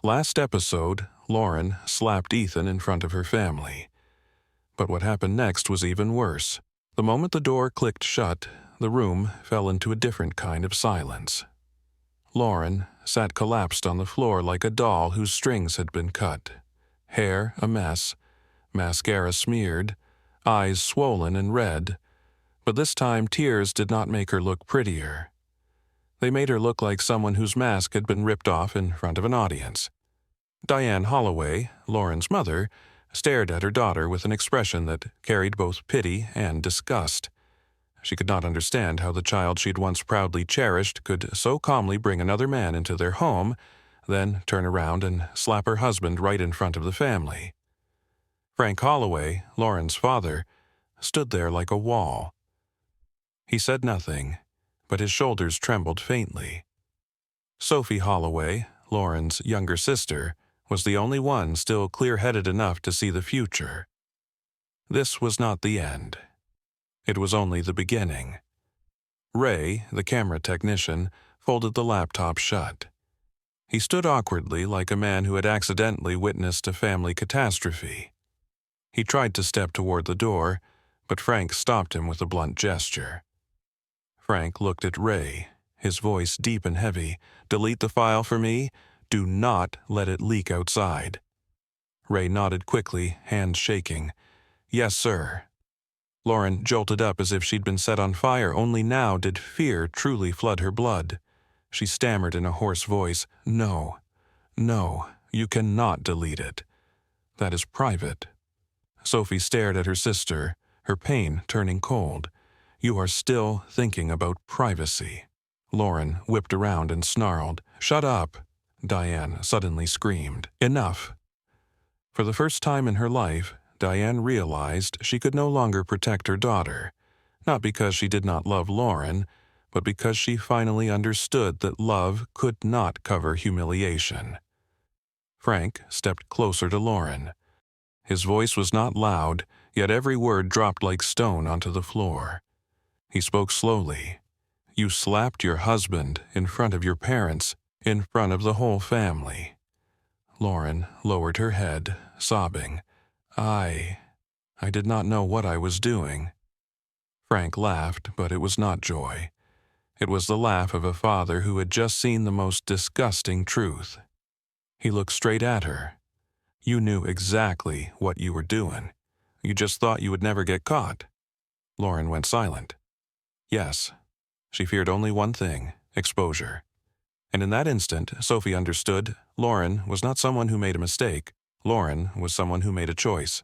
Last episode, Lauren slapped Ethan in front of her family. But what happened next was even worse. The moment the door clicked shut, the room fell into a different kind of silence. Lauren sat collapsed on the floor like a doll whose strings had been cut. Hair a mess, mascara smeared, eyes swollen and red, but this time tears did not make her look prettier. They made her look like someone whose mask had been ripped off in front of an audience. Diane Holloway, Lauren's mother, stared at her daughter with an expression that carried both pity and disgust. She could not understand how the child she'd once proudly cherished could so calmly bring another man into their home, then turn around and slap her husband right in front of the family. Frank Holloway, Lauren's father, stood there like a wall. He said nothing, but his shoulders trembled faintly. Sophie Holloway, Lauren's younger sister, was the only one still clear-headed enough to see the future. This was not the end. It was only the beginning. Ray, the camera technician, folded the laptop shut. He stood awkwardly like a man who had accidentally witnessed a family catastrophe. He tried to step toward the door, but Frank stopped him with a blunt gesture. Frank looked at Ray, his voice deep and heavy. "Delete the file for me. Do not let it leak outside." Ray nodded quickly, hands shaking. "Yes, sir." Lauren jolted up as if she'd been set on fire. Only now did fear truly flood her blood. She stammered in a hoarse voice, "No, you cannot delete it. That is private." Sophie stared at her sister, her pain turning cold. "You are still thinking about privacy." Lauren whipped around and snarled. "Shut up!" Diane suddenly screamed. "Enough!" For the first time in her life, Diane realized she could no longer protect her daughter, not because she did not love Lauren, but because she finally understood that love could not cover humiliation. Frank stepped closer to Lauren. His voice was not loud, yet every word dropped like stone onto the floor. He spoke slowly. "You slapped your husband in front of your parents, in front of the whole family." Lauren lowered her head, sobbing. I did not know what I was doing." Frank laughed, but it was not joy. It was the laugh of a father who had just seen the most disgusting truth. He looked straight at her. "You knew exactly what you were doing. You just thought you would never get caught." Lauren went silent. Yes, she feared only one thing, exposure. And in that instant, Sophie understood Lauren was not someone who made a mistake. Lauren was someone who made a choice.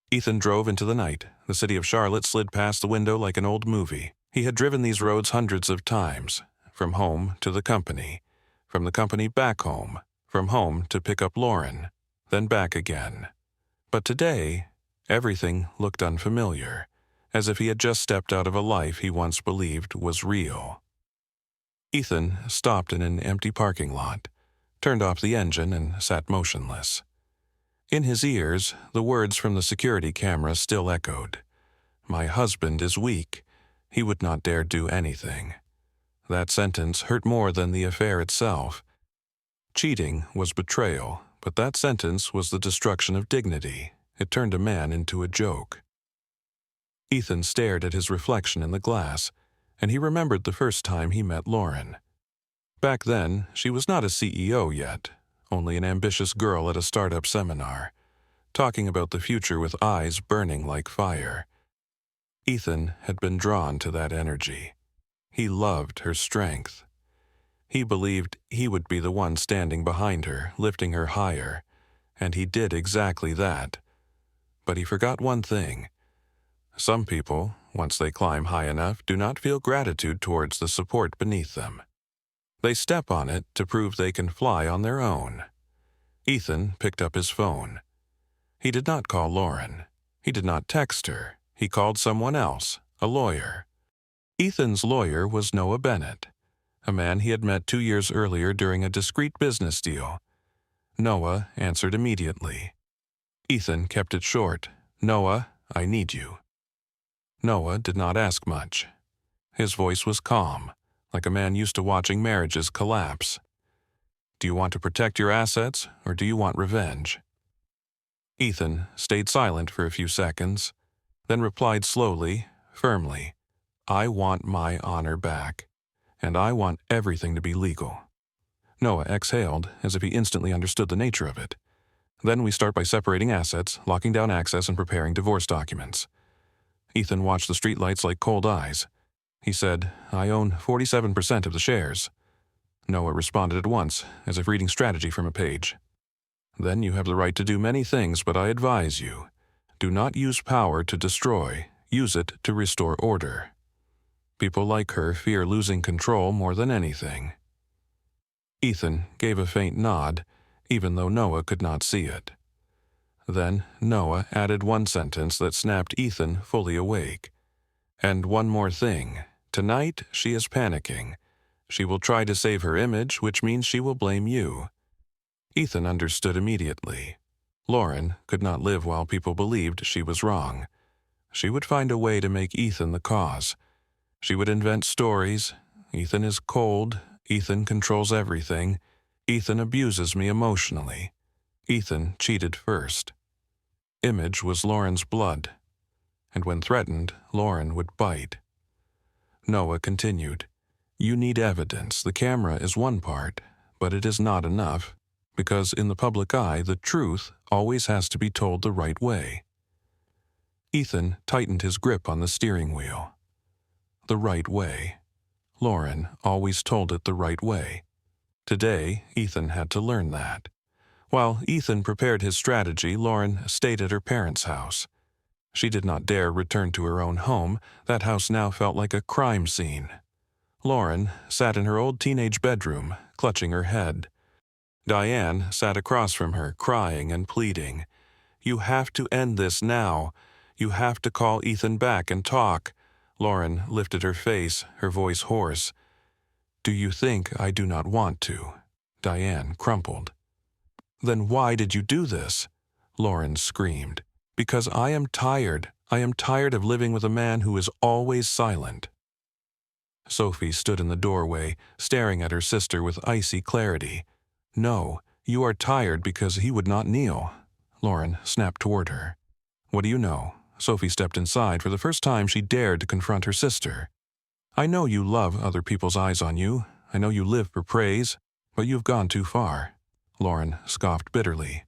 Ethan drove into the night. The city of Charlotte slid past the window like an old movie. He had driven these roads hundreds of times, from home to the company, from the company back home, from home to pick up Lauren, then back again. But today, everything looked unfamiliar, as if he had just stepped out of a life he once believed was real. Ethan stopped in an empty parking lot, turned off the engine, and sat motionless. In his ears, the words from the security camera still echoed. "My husband is weak. He would not dare do anything." That sentence hurt more than the affair itself. Cheating was betrayal, but that sentence was the destruction of dignity. It turned a man into a joke. Ethan stared at his reflection in the glass, and he remembered the first time he met Lauren. Back then, she was not a CEO yet, only an ambitious girl at a startup seminar, talking about the future with eyes burning like fire. Ethan had been drawn to that energy. He loved her strength. He believed he would be the one standing behind her, lifting her higher, and he did exactly that. But he forgot one thing. Some people, once they climb high enough, do not feel gratitude towards the support beneath them. They step on it to prove they can fly on their own. Ethan picked up his phone. He did not call Lauren. He did not text her. He called someone else, a lawyer. Ethan's lawyer was Noah Bennett, a man he had met 2 years earlier during a discreet business deal. Noah answered immediately. Ethan kept it short. "Noah, I need you." Noah did not ask much. His voice was calm, like a man used to watching marriages collapse. Do you want to protect your assets, or do you want revenge? Ethan stayed silent for a few seconds, then replied slowly, firmly, I want my honor back, and I want everything to be legal. Noah exhaled as if he instantly understood the nature of it. Then we start by separating assets, locking down access, and preparing divorce documents. Ethan watched the streetlights like cold eyes. He said, I own 47% of the shares. Noah responded at once, as if reading strategy from a page. Then you have the right to do many things, but I advise you, do not use power to destroy, use it to restore order. People like her fear losing control more than anything. Ethan gave a faint nod, even though Noah could not see it. Then Noah added one sentence that snapped Ethan fully awake. And one more thing. Tonight, she is panicking. She will try to save her image, which means she will blame you. Ethan understood immediately. Lauren could not live while people believed she was wrong. She would find a way to make Ethan the cause. She would invent stories. Ethan is cold. Ethan controls everything. Ethan abuses me emotionally. Ethan cheated first. Image was Lauren's blood, and when threatened, Lauren would bite. Noah continued, You need evidence. The camera is one part, but it is not enough, because in the public eye, the truth always has to be told the right way. Ethan tightened his grip on the steering wheel. The right way. Lauren always told it the right way. Today, Ethan had to learn that. While Ethan prepared his strategy, Lauren stayed at her parents' house. She did not dare return to her own home. That house now felt like a crime scene. Lauren sat in her old teenage bedroom, clutching her head. Diane sat across from her, crying and pleading. You have to end this now. You have to call Ethan back and talk. Lauren lifted her face, her voice hoarse. Do you think I do not want to? Diane crumpled. Then why did you do this? Lauren screamed. Because I am tired. I am tired of living with a man who is always silent. Sophie stood in the doorway, staring at her sister with icy clarity. No, you are tired because he would not kneel. Lauren snapped toward her. What do you know? Sophie stepped inside. For the first time, she dared to confront her sister. I know you love other people's eyes on you. I know you live for praise, but you've gone too far. Lauren scoffed bitterly.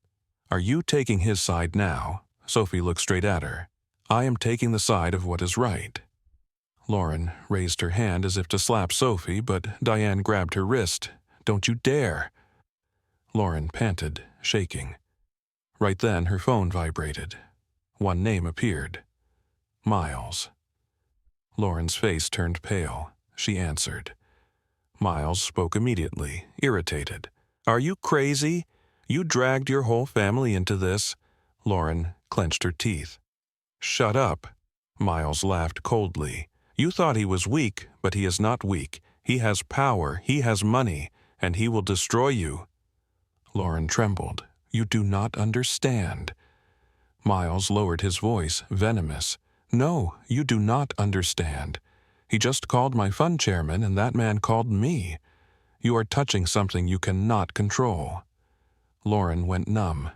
Are you taking his side now? Sophie looked straight at her. I am taking the side of what is right. Lauren raised her hand as if to slap Sophie, but Diane grabbed her wrist. Don't you dare! Lauren panted, shaking. Right then, her phone vibrated. One name appeared. Miles. Lauren's face turned pale. She answered. Miles spoke immediately, irritated. Are you crazy? You dragged your whole family into this. Lauren clenched her teeth. Shut up. Miles laughed coldly. You thought he was weak, but he is not weak. He has power, he has money, and he will destroy you. Lauren trembled. You do not understand. Miles lowered his voice, venomous. No, you do not understand. He just called my fund chairman, and that man called me. You are touching something you cannot control. Lauren went numb.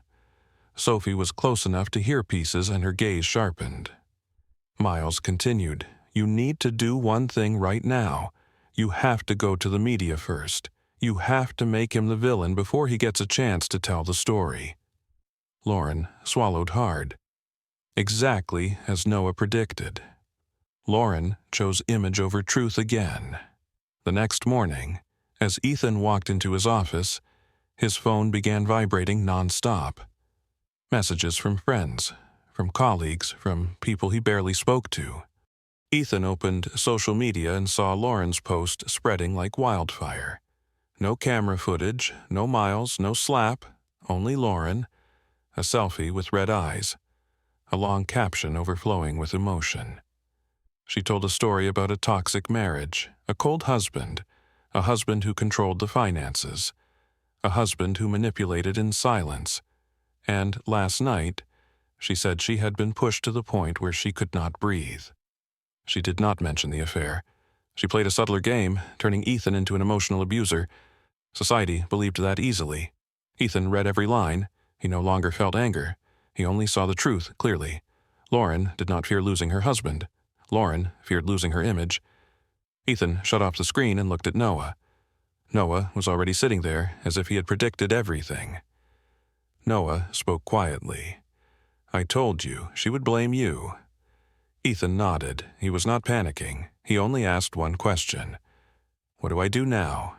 Sophie was close enough to hear pieces, and her gaze sharpened. Miles continued, You need to do one thing right now. You have to go to the media first. You have to make him the villain before he gets a chance to tell the story. Lauren swallowed hard. Exactly as Noah predicted. Lauren chose image over truth again. The next morning, as Ethan walked into his office, his phone began vibrating nonstop. Messages from friends, from colleagues, from people he barely spoke to. Ethan opened social media and saw Lauren's post spreading like wildfire. No camera footage, no Miles, no slap, only Lauren, a selfie with red eyes, a long caption overflowing with emotion. She told a story about a toxic marriage, a cold husband, a husband who controlled the finances, a husband who manipulated in silence, and last night, she said she had been pushed to the point where she could not breathe. She did not mention the affair. She played a subtler game, turning Ethan into an emotional abuser, Society believed that easily. Ethan read every line. He no longer felt anger. He only saw the truth clearly. Lauren did not fear losing her husband. Lauren feared losing her image. Ethan shut off the screen and looked at Noah. Noah was already sitting there as if he had predicted everything. Noah spoke quietly. "I told you she would blame you." Ethan nodded. He was not panicking. He only asked one question. "What do I do now?"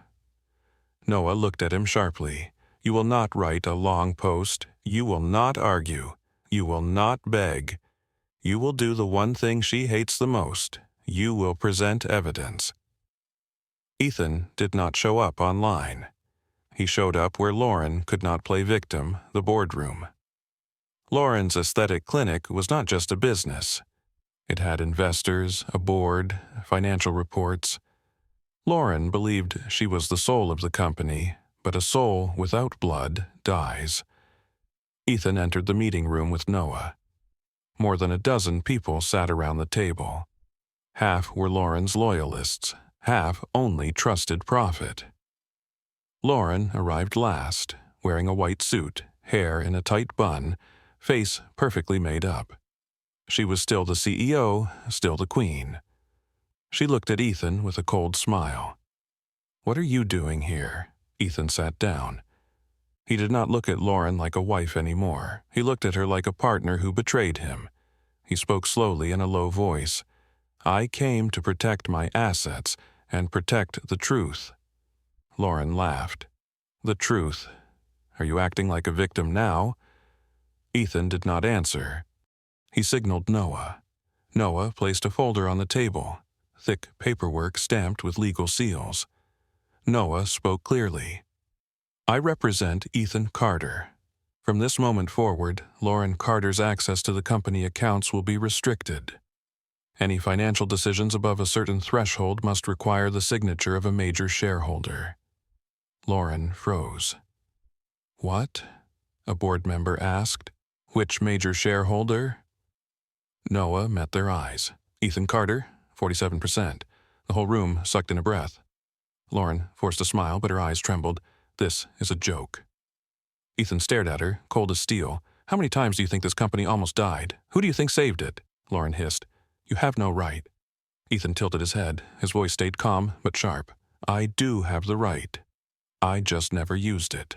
Noah looked at him sharply. "You will not write a long post. You will not argue. You will not beg. You will do the one thing she hates the most. You will present evidence." Ethan did not show up online. He showed up where Lauren could not play victim, the boardroom. Lauren's aesthetic clinic was not just a business. It had investors, a board, financial reports. Lauren believed she was the soul of the company, but a soul without blood dies. Ethan entered the meeting room with Noah. More than a dozen people sat around the table. Half were Lauren's loyalists, half only trusted profit. Lauren arrived last, wearing a white suit, hair in a tight bun, face perfectly made up. She was still the CEO, still the queen. She looked at Ethan with a cold smile. "What are you doing here?" Ethan sat down. He did not look at Lauren like a wife anymore. He looked at her like a partner who betrayed him. He spoke slowly in a low voice. "I came to protect my assets and protect the truth." Lauren laughed. "The truth. Are you acting like a victim now?" Ethan did not answer. He signaled Noah. Noah placed a folder on the table, thick paperwork stamped with legal seals. Noah spoke clearly. "I represent Ethan Carter. From this moment forward, Lauren Carter's access to the company accounts will be restricted. Any financial decisions above a certain threshold must require the signature of a major shareholder." Lauren froze. "What?" a board member asked. "Which major shareholder?" Noah met their eyes. "Ethan Carter, 47%. The whole room sucked in a breath. Lauren forced a smile, but her eyes trembled. "This is a joke." Ethan stared at her, cold as steel. "How many times do you think this company almost died? Who do you think saved it?" Lauren hissed. "You have no right." Ethan tilted his head. His voice stayed calm but sharp. "I do have the right. I just never used it."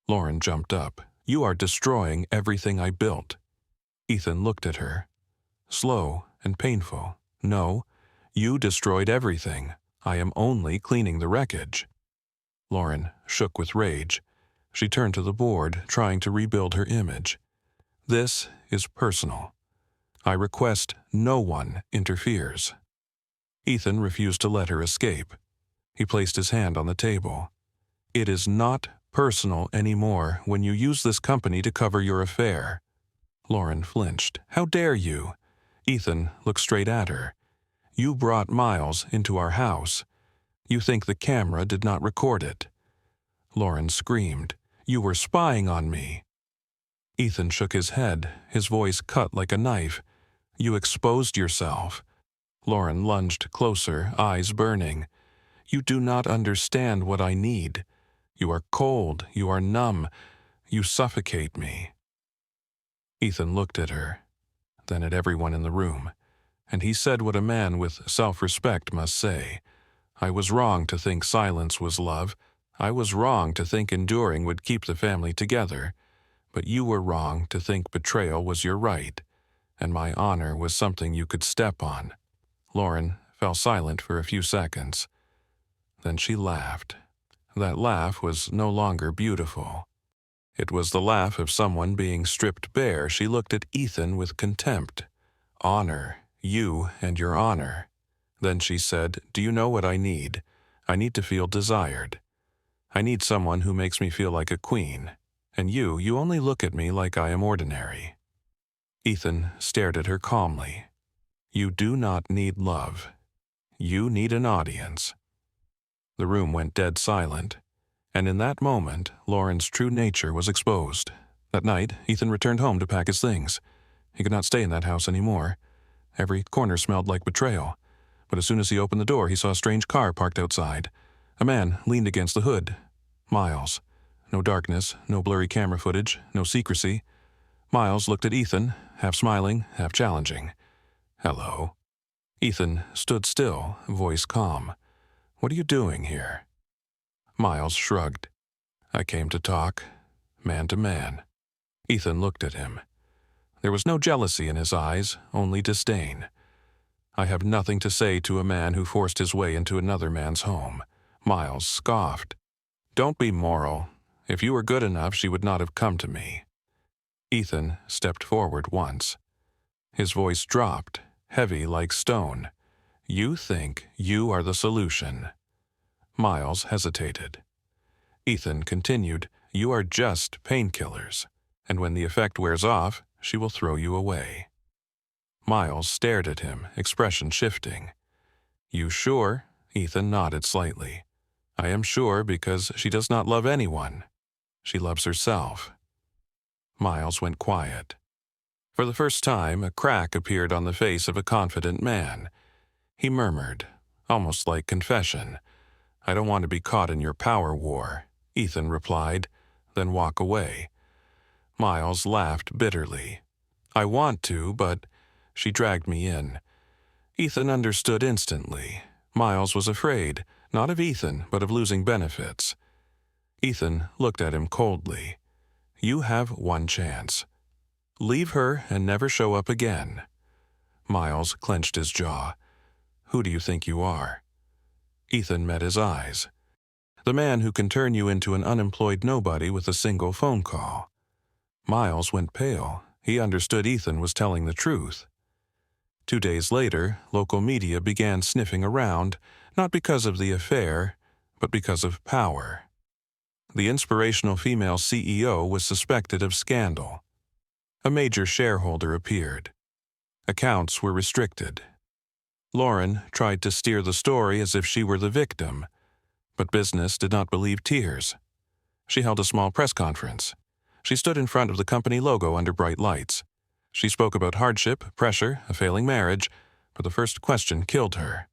Lauren jumped up. "You are destroying everything I built." Ethan looked at her. Slow and painful. "No, you destroyed everything. I am only cleaning the wreckage." Lauren shook with rage. She turned to the board, trying to rebuild her image. "This is personal. I request no one interferes." Ethan refused to let her escape. He placed his hand on the table. "It is not personal anymore when you use this company to cover your affair." Lauren flinched. "How dare you?" Ethan looked straight at her. "You brought Miles into our house. You think the camera did not record it." Lauren screamed. "You were spying on me." Ethan shook his head, his voice cut like a knife. "You exposed yourself." Lauren lunged closer, eyes burning. "You do not understand what I need. You are cold, you are numb, you suffocate me." Ethan looked at her, then at everyone in the room, and he said what a man with self-respect must say. "I was wrong to think silence was love. I was wrong to think enduring would keep the family together. But you were wrong to think betrayal was your right, and my honor was something you could step on." Lauren fell silent for a few seconds. Then she laughed. That laugh was no longer beautiful. It was the laugh of someone being stripped bare. She looked at Ethan with contempt. "Honor, you and your honor." Then she said, "Do you know what I need? I need to feel desired. I need someone who makes me feel like a queen. And you only look at me like I am ordinary." Ethan stared at her calmly. "You do not need love. You need an audience." The room went dead silent, and in that moment, Lauren's true nature was exposed. That night, Ethan returned home to pack his things. He could not stay in that house anymore. Every corner smelled like betrayal. But as soon as he opened the door, he saw a strange car parked outside. A man leaned against the hood. Miles. No darkness, no blurry camera footage, no secrecy. Miles looked at Ethan, half smiling, half challenging. "Hello." Ethan stood still, voice calm. "What are you doing here?" Miles shrugged. "I came to talk, man to man." Ethan looked at him. There was no jealousy in his eyes, only disdain. "I have nothing to say to a man who forced his way into another man's home." Miles scoffed. "Don't be moral. If you were good enough, she would not have come to me." Ethan stepped forward once. His voice dropped, heavy like stone. "You think you are the solution." Miles hesitated. Ethan continued, "You are just painkillers, and when the effect wears off, she will throw you away." Miles stared at him, expression shifting. "You sure?" Ethan nodded slightly. "I am sure because she does not love anyone. She loves herself." Miles went quiet. For the first time, a crack appeared on the face of a confident man. He murmured, almost like confession, "I don't want to be caught in your power war," Ethan replied, "then walk away." Miles laughed bitterly. "I want to, but..." She dragged me in. Ethan understood instantly. Miles was afraid, not of Ethan, but of losing benefits. Ethan looked at him coldly. "You have one chance. Leave her and never show up again." Miles clenched his jaw. "Who do you think you are?" Ethan met his eyes. "The man who can turn you into an unemployed nobody with a single phone call." Miles went pale. He understood Ethan was telling the truth. 2 days later, local media began sniffing around, not because of the affair, but because of power. The inspirational female CEO was suspected of scandal. A major shareholder appeared. Accounts were restricted. Lauren tried to steer the story as if she were the victim, but business did not believe tears. She held a small press conference. She stood in front of the company logo under bright lights. She spoke about hardship, pressure, a failing marriage, but the first question killed her.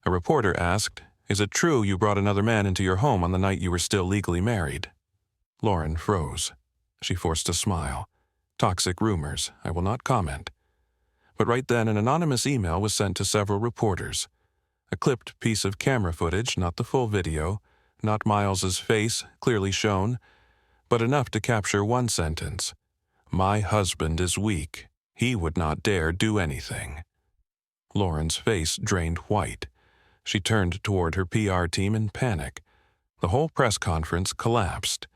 A reporter asked, "Is it true you brought another man into your home on the night you were still legally married?" Lauren froze. She forced a smile. "Toxic rumors. I will not comment." But right then an anonymous email was sent to several reporters. A clipped piece of camera footage, not the full video, not Miles's face clearly shown, but enough to capture one sentence. "My husband is weak. He would not dare do anything." Lauren's face drained white. She turned toward her PR team in panic. The whole press conference collapsed.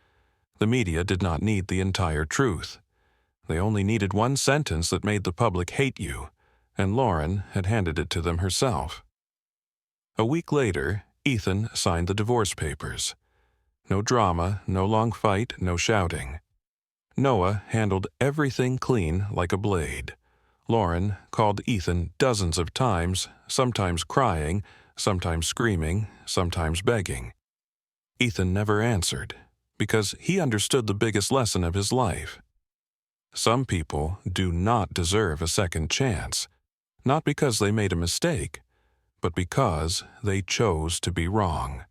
The media did not need the entire truth. They only needed one sentence that made the public hate you, and Lauren had handed it to them herself. A week later, Ethan signed the divorce papers. No drama, no long fight, no shouting. Noah handled everything clean like a blade. Lauren called Ethan dozens of times, sometimes crying, sometimes screaming, sometimes begging. Ethan never answered, because he understood the biggest lesson of his life. Some people do not deserve a second chance, not because they made a mistake, but because they chose to be wrong.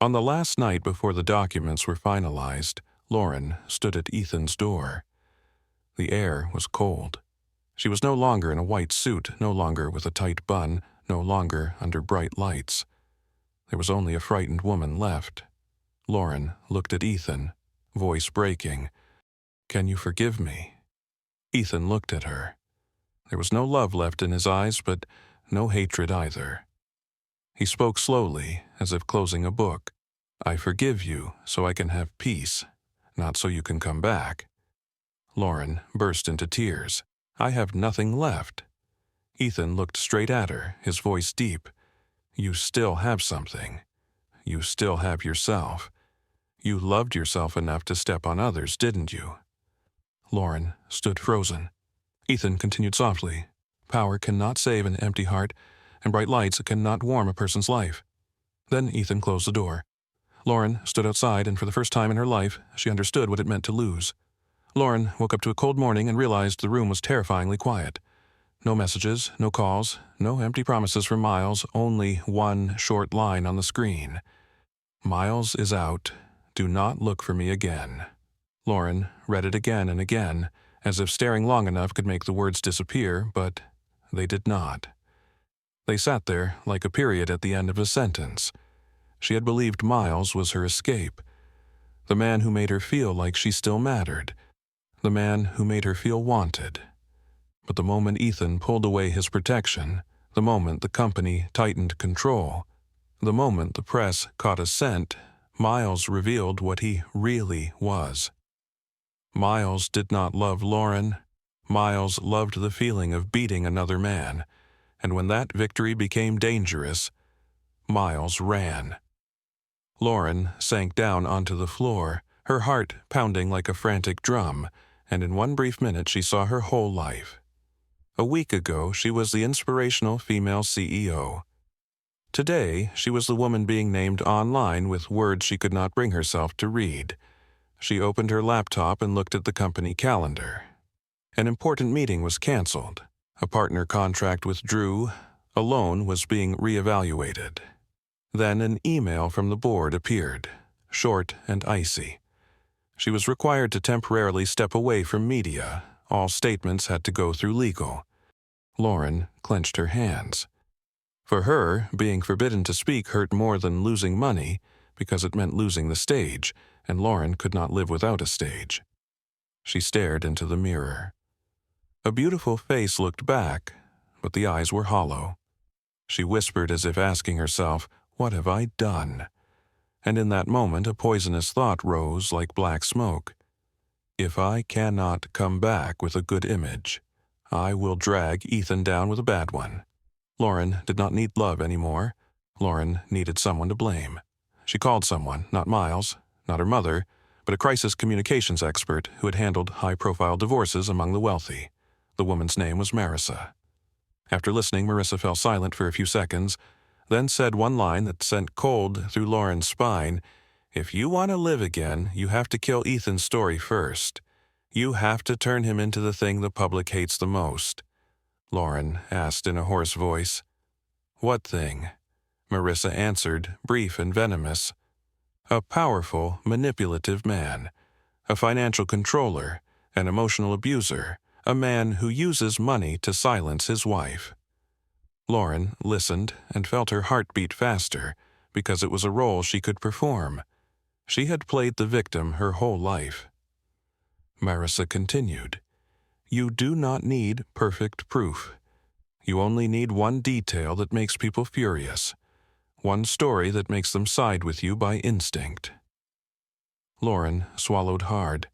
On the last night before the documents were finalized, Lauren stood at Ethan's door. The air was cold. She was no longer in a white suit, no longer with a tight bun, no longer under bright lights. There was only a frightened woman left. Lauren looked at Ethan, voice breaking. "Can you forgive me?" Ethan looked at her. There was no love left in his eyes, but no hatred either. He spoke slowly, as if closing a book. "I forgive you so I can have peace, not so you can come back." Lauren burst into tears. "I have nothing left." Ethan looked straight at her, his voice deep. "You still have something. You still have yourself. You loved yourself enough to step on others, didn't you?" Lauren stood frozen. Ethan continued softly. "Power cannot save an empty heart, and bright lights cannot warm a person's life." Then Ethan closed the door. Lauren stood outside, and for the first time in her life, she understood what it meant to lose. Lauren woke up to a cold morning and realized the room was terrifyingly quiet. No messages, no calls, no empty promises from Miles, only one short line on the screen. Miles is out. Do not look for me again. Lauren read it again and again, as if staring long enough could make the words disappear, but they did not. They sat there like a period at the end of a sentence. She had believed Miles was her escape, the man who made her feel like she still mattered, the man who made her feel wanted. But the moment Ethan pulled away his protection, the moment the company tightened control, the moment the press caught a scent, Miles revealed what he really was. Miles did not love Lauren. Miles loved the feeling of beating another man, and when that victory became dangerous, Miles ran. Lauren sank down onto the floor, her heart pounding like a frantic drum, and in one brief minute she saw her whole life. A week ago, she was the inspirational female CEO. Today, she was the woman being named online with words she could not bring herself to read. She opened her laptop and looked at the company calendar. An important meeting was canceled. A partner contract withdrew. A loan was being reevaluated. Then an email from the board appeared, short and icy. She was required to temporarily step away from media. All statements had to go through legal. Lauren clenched her hands. For her, being forbidden to speak hurt more than losing money because it meant losing the stage, and Lauren could not live without a stage. She stared into the mirror. A beautiful face looked back, but the eyes were hollow. She whispered as if asking herself, "What have I done?" And in that moment a poisonous thought rose like black smoke. If I cannot come back with a good image, I will drag Ethan down with a bad one. Lauren did not need love anymore. Lauren needed someone to blame. She called someone, not Miles, not her mother, but a crisis communications expert who had handled high-profile divorces among the wealthy. The woman's name was Marissa. After listening, Marissa fell silent for a few seconds, then said one line that sent cold through Lauren's spine. "If you want to live again, you have to kill Ethan's story first. You have to turn him into the thing the public hates the most." Lauren asked in a hoarse voice. "What thing?" Marissa answered, brief and venomous. "A powerful, manipulative man. A financial controller, an emotional abuser, a man who uses money to silence his wife." Lauren listened and felt her heart beat faster because it was a role she could perform. She had played the victim her whole life. Marissa continued, "You do not need perfect proof. You only need one detail that makes people furious, one story that makes them side with you by instinct." Lauren swallowed hard,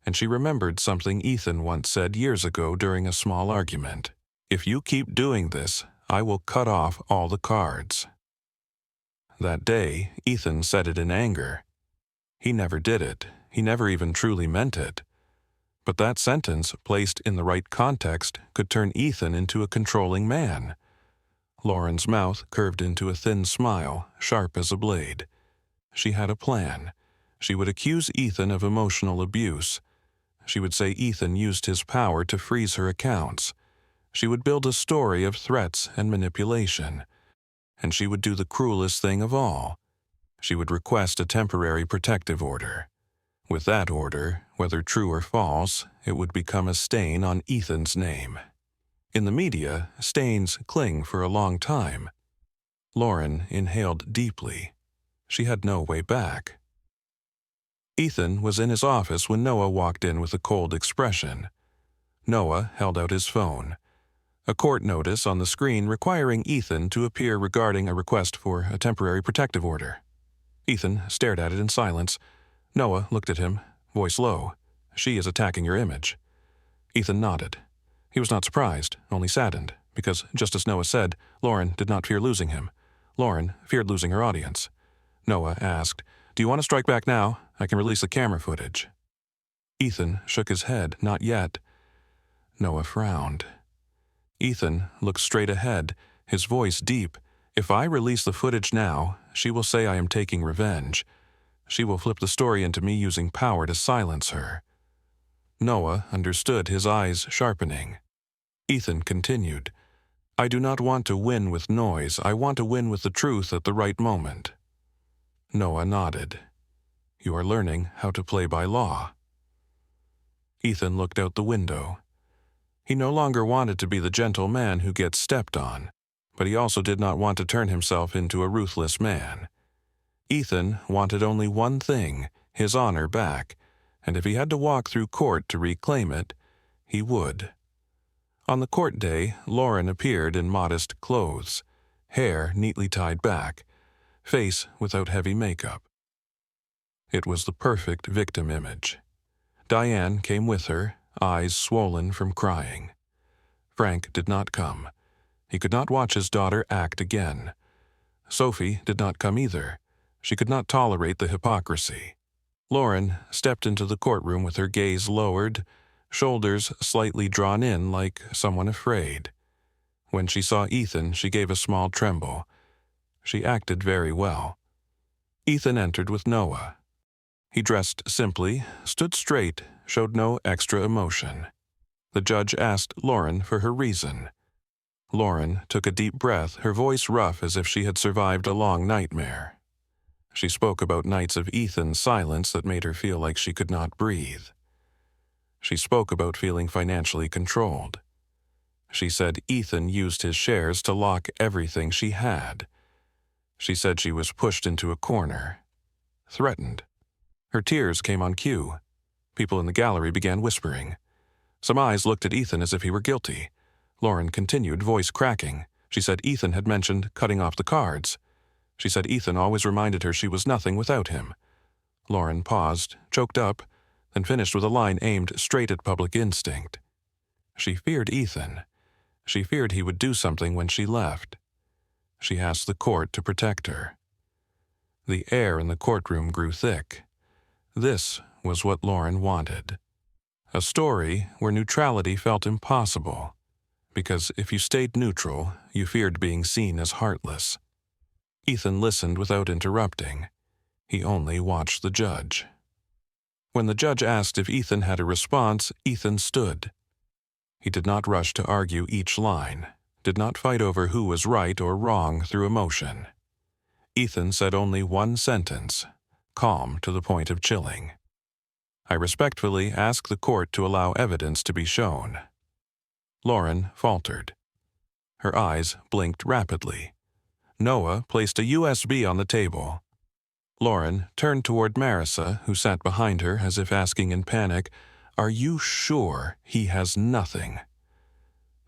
and she remembered something Ethan once said years ago during a small argument. "If you keep doing this, I will cut off all the cards." That day, Ethan said it in anger. He never did it. He never even truly meant it. But that sentence, placed in the right context, could turn Ethan into a controlling man. Lauren's mouth curved into a thin smile, sharp as a blade. She had a plan. She would accuse Ethan of emotional abuse. She would say Ethan used his power to freeze her accounts. She would build a story of threats and manipulation. And she would do the cruelest thing of all. She would request a temporary protective order. With that order, whether true or false, it would become a stain on Ethan's name. In the media, stains cling for a long time. Lauren inhaled deeply. She had no way back. Ethan was in his office when Noah walked in with a cold expression. Noah held out his phone. A court notice on the screen requiring Ethan to appear regarding a request for a temporary protective order. Ethan stared at it in silence. Noah looked at him, voice low. "She is attacking your image." Ethan nodded. He was not surprised, only saddened, because, just as Noah said, Lauren did not fear losing him. Lauren feared losing her audience. Noah asked, "Do you want to strike back now? I can release the camera footage." Ethan shook his head, "Not yet." Noah frowned. Ethan looked straight ahead, his voice deep. "If I release the footage now, she will say I am taking revenge. She will flip the story into me using power to silence her." Noah understood, his eyes sharpening. Ethan continued, "I do not want to win with noise. I want to win with the truth at the right moment." Noah nodded. "You are learning how to play by law." Ethan looked out the window. He no longer wanted to be the gentle man who gets stepped on, but he also did not want to turn himself into a ruthless man. Ethan wanted only one thing, his honor back, and if he had to walk through court to reclaim it, he would. On the court day, Lauren appeared in modest clothes, hair neatly tied back, face without heavy makeup. It was the perfect victim image. Diane came with her, eyes swollen from crying. Frank did not come. He could not watch his daughter act again. Sophie did not come either. She could not tolerate the hypocrisy. Lauren stepped into the courtroom with her gaze lowered, shoulders slightly drawn in like someone afraid. When she saw Ethan, she gave a small tremble. She acted very well. Ethan entered with Noah. He dressed simply, stood straight, showed no extra emotion. The judge asked Lauren for her reason. Lauren took a deep breath, her voice rough as if she had survived a long nightmare. She spoke about nights of Ethan's silence that made her feel like she could not breathe. She spoke about feeling financially controlled. She said Ethan used his shares to lock everything she had. She said she was pushed into a corner, threatened. Her tears came on cue. People in the gallery began whispering. Some eyes looked at Ethan as if he were guilty. Lauren continued, voice cracking. She said Ethan had mentioned cutting off the cards. She said Ethan always reminded her she was nothing without him. Lauren paused, choked up, then finished with a line aimed straight at public instinct. She feared Ethan. She feared he would do something when she left. She asked the court to protect her. The air in the courtroom grew thick. This was what Lauren wanted. A story where neutrality felt impossible, because if you stayed neutral, you feared being seen as heartless. Ethan listened without interrupting. He only watched the judge. When the judge asked if Ethan had a response, Ethan stood. He did not rush to argue each line, did not fight over who was right or wrong through emotion. Ethan said only one sentence, calm to the point of chilling. "I respectfully ask the court to allow evidence to be shown." Lauren faltered. Her eyes blinked rapidly. Noah placed a USB on the table. Lauren turned toward Marissa, who sat behind her as if asking in panic, "Are you sure he has nothing?"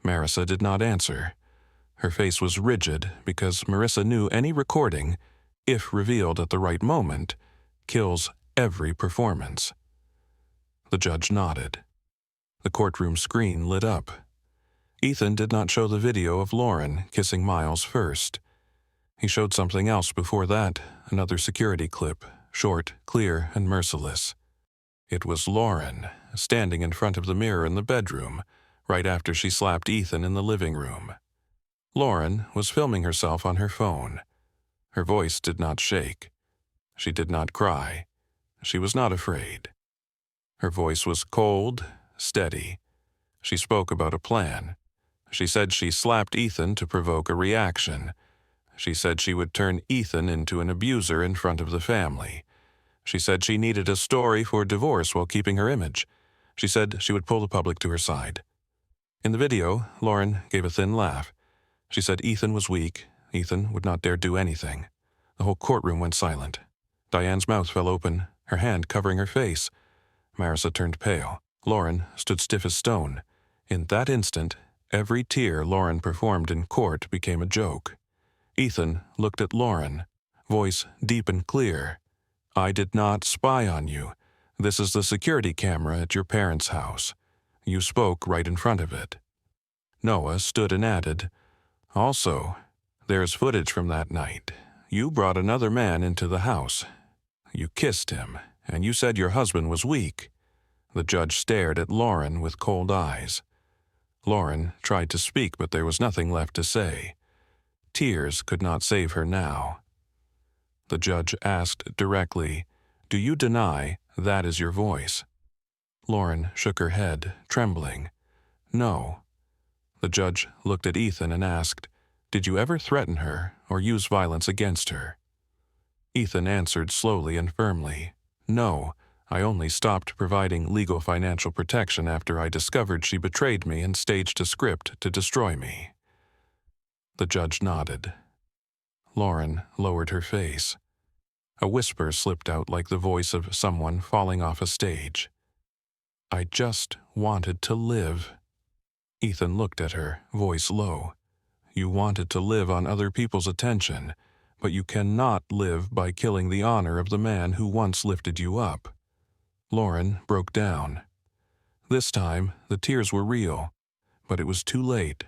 Marissa did not answer. Her face was rigid because Marissa knew any recording, if revealed at the right moment, kills every performance. The judge nodded. The courtroom screen lit up. Ethan did not show the video of Lauren kissing Miles first. He showed something else before that, another security clip, short, clear, and merciless. It was Lauren, standing in front of the mirror in the bedroom, right after she slapped Ethan in the living room. Lauren was filming herself on her phone. Her voice did not shake. She did not cry. She was not afraid. Her voice was cold, steady. She spoke about a plan. She said she slapped Ethan to provoke a reaction. She said she would turn Ethan into an abuser in front of the family. She said she needed a story for divorce while keeping her image. She said she would pull the public to her side. In the video, Lauren gave a thin laugh. She said Ethan was weak. Ethan would not dare do anything. The whole courtroom went silent. Diane's mouth fell open, her hand covering her face. Marissa turned pale. Lauren stood stiff as stone. In that instant, every tear Lauren performed in court became a joke. Ethan looked at Lauren, voice deep and clear. "I did not spy on you. This is the security camera at your parents' house. You spoke right in front of it." Noah stood and added, "Also, there's footage from that night. You brought another man into the house. You kissed him, and you said your husband was weak." The judge stared at Lauren with cold eyes. Lauren tried to speak, but there was nothing left to say. Tears could not save her now. The judge asked directly, "Do you deny that is your voice?" Lauren shook her head, trembling. "No." The judge looked at Ethan and asked, "Did you ever threaten her or use violence against her?" Ethan answered slowly and firmly, "No, I only stopped providing legal financial protection after I discovered she betrayed me and staged a script to destroy me." The judge nodded. Lauren lowered her face. A whisper slipped out like the voice of someone falling off a stage. "I just wanted to live." Ethan looked at her, voice low. "You wanted to live on other people's attention, but you cannot live by killing the honor of the man who once lifted you up." Lauren broke down. This time, the tears were real, but it was too late.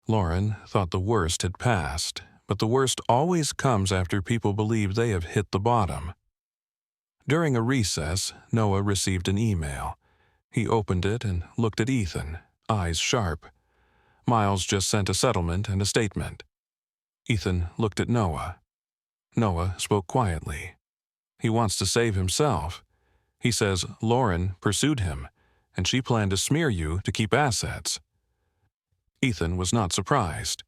Lauren thought the worst had passed, but the worst always comes after people believe they have hit the bottom. During a recess, Noah received an email. He opened it and looked at Ethan, eyes sharp. Miles just sent a settlement and a statement. Ethan looked at Noah. Noah spoke quietly. "He wants to save himself. He says Lauren pursued him, and she planned to smear you to keep assets." Ethan was not surprised.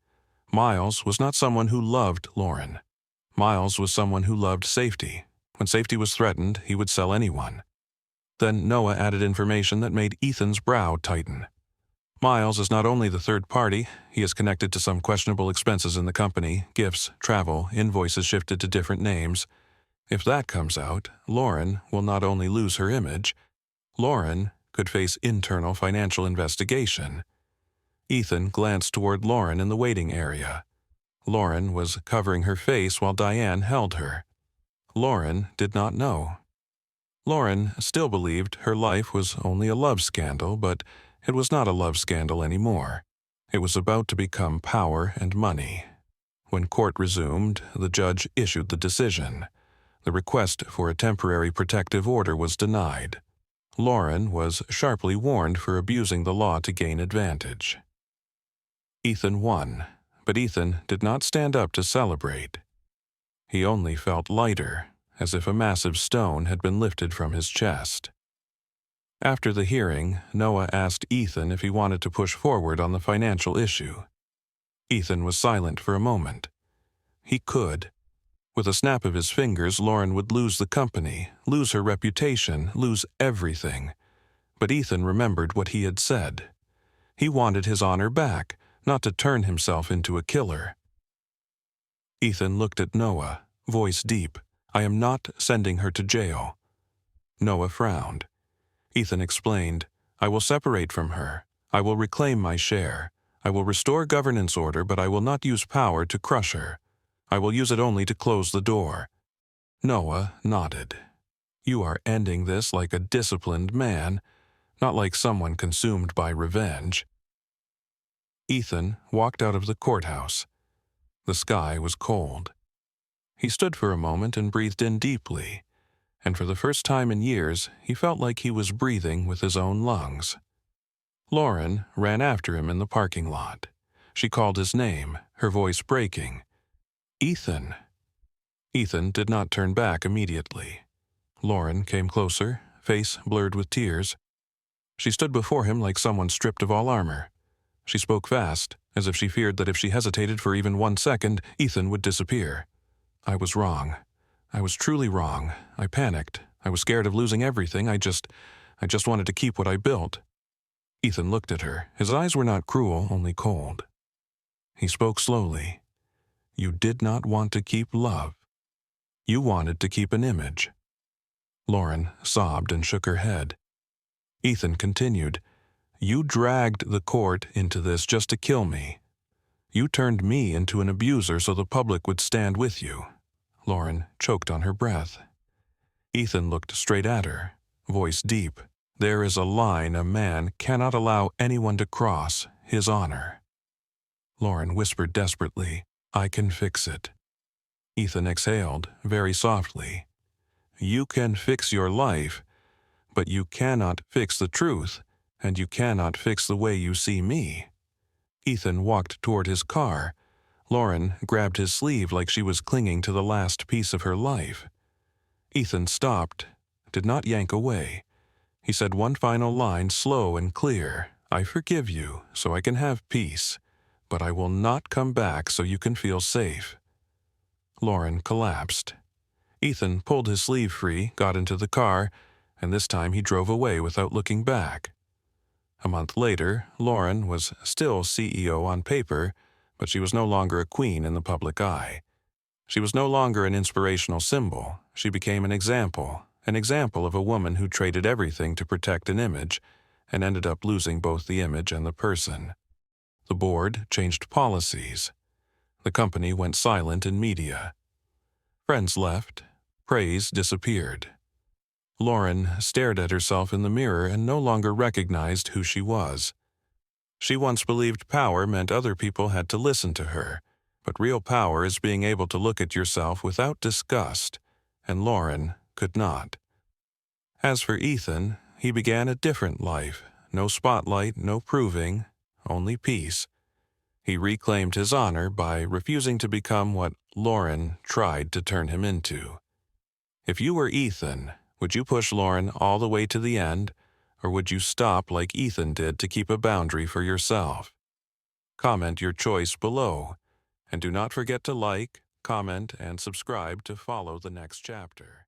Miles was not someone who loved Lauren. Miles was someone who loved safety. When safety was threatened, he would sell anyone. Then Noah added information that made Ethan's brow tighten. Miles is not only the third party, he is connected to some questionable expenses in the company, gifts, travel, invoices shifted to different names. If that comes out, Lauren will not only lose her image, Lauren could face internal financial investigation. Ethan glanced toward Lauren in the waiting area. Lauren was covering her face while Diane held her. Lauren did not know. Lauren still believed her life was only a love scandal, but it was not a love scandal anymore. It was about to become power and money. When court resumed, the judge issued the decision. The request for a temporary protective order was denied. Lauren was sharply warned for abusing the law to gain advantage. Ethan won, but Ethan did not stand up to celebrate. He only felt lighter, as if a massive stone had been lifted from his chest. After the hearing, Noah asked Ethan if he wanted to push forward on the financial issue. Ethan was silent for a moment. He could. With a snap of his fingers, Lauren would lose the company, lose her reputation, lose everything. But Ethan remembered what he had said. He wanted his honor back, not to turn himself into a killer. Ethan looked at Noah, voice deep. "I am not sending her to jail." Noah frowned. Ethan explained, "I will separate from her. I will reclaim my share. I will restore governance order, but I will not use power to crush her. I will use it only to close the door." Noah nodded. "You are ending this like a disciplined man, not like someone consumed by revenge." Ethan walked out of the courthouse. The sky was cold. He stood for a moment and breathed in deeply, and for the first time in years, he felt like he was breathing with his own lungs. Lauren ran after him in the parking lot. She called his name, her voice breaking. "Ethan." Ethan did not turn back immediately. Lauren came closer, face blurred with tears. She stood before him like someone stripped of all armor. She spoke fast, as if she feared that if she hesitated for even 1 second, Ethan would disappear. "I was wrong. I was truly wrong. I panicked. I was scared of losing everything. I just wanted to keep what I built." Ethan looked at her. His eyes were not cruel, only cold. He spoke slowly. "You did not want to keep love. You wanted to keep an image." Lauren sobbed and shook her head. Ethan continued, "You dragged the court into this just to kill me. You turned me into an abuser so the public would stand with you." Lauren choked on her breath. Ethan looked straight at her, voice deep. "There is a line a man cannot allow anyone to cross, his honor." Lauren whispered desperately, "I can fix it." Ethan exhaled, very softly. "You can fix your life, but you cannot fix the truth, and you cannot fix the way you see me." Ethan walked toward his car. Lauren grabbed his sleeve like she was clinging to the last piece of her life. Ethan stopped, did not yank away. He said one final line, slow and clear, I forgive you so I can have peace, but I will not come back so you can feel safe." Lauren collapsed. Ethan pulled his sleeve free, got into the car, and this time he drove away without looking back. A month later, Lauren was still CEO on paper, but she was no longer a queen in the public eye. She was no longer an inspirational symbol. She became an example of a woman who traded everything to protect an image and ended up losing both the image and the person. The board changed policies. The company went silent in media. Friends left. Praise disappeared. Lauren stared at herself in the mirror and no longer recognized who she was. She once believed power meant other people had to listen to her, but real power is being able to look at yourself without disgust, and Lauren could not. As for Ethan, he began a different life. No spotlight, no proving, only peace. He reclaimed his honor by refusing to become what Lauren tried to turn him into. If you were Ethan, would you push Lauren all the way to the end, or would you stop like Ethan did to keep a boundary for yourself? Comment your choice below, and do not forget to like, comment, and subscribe to follow the next chapter.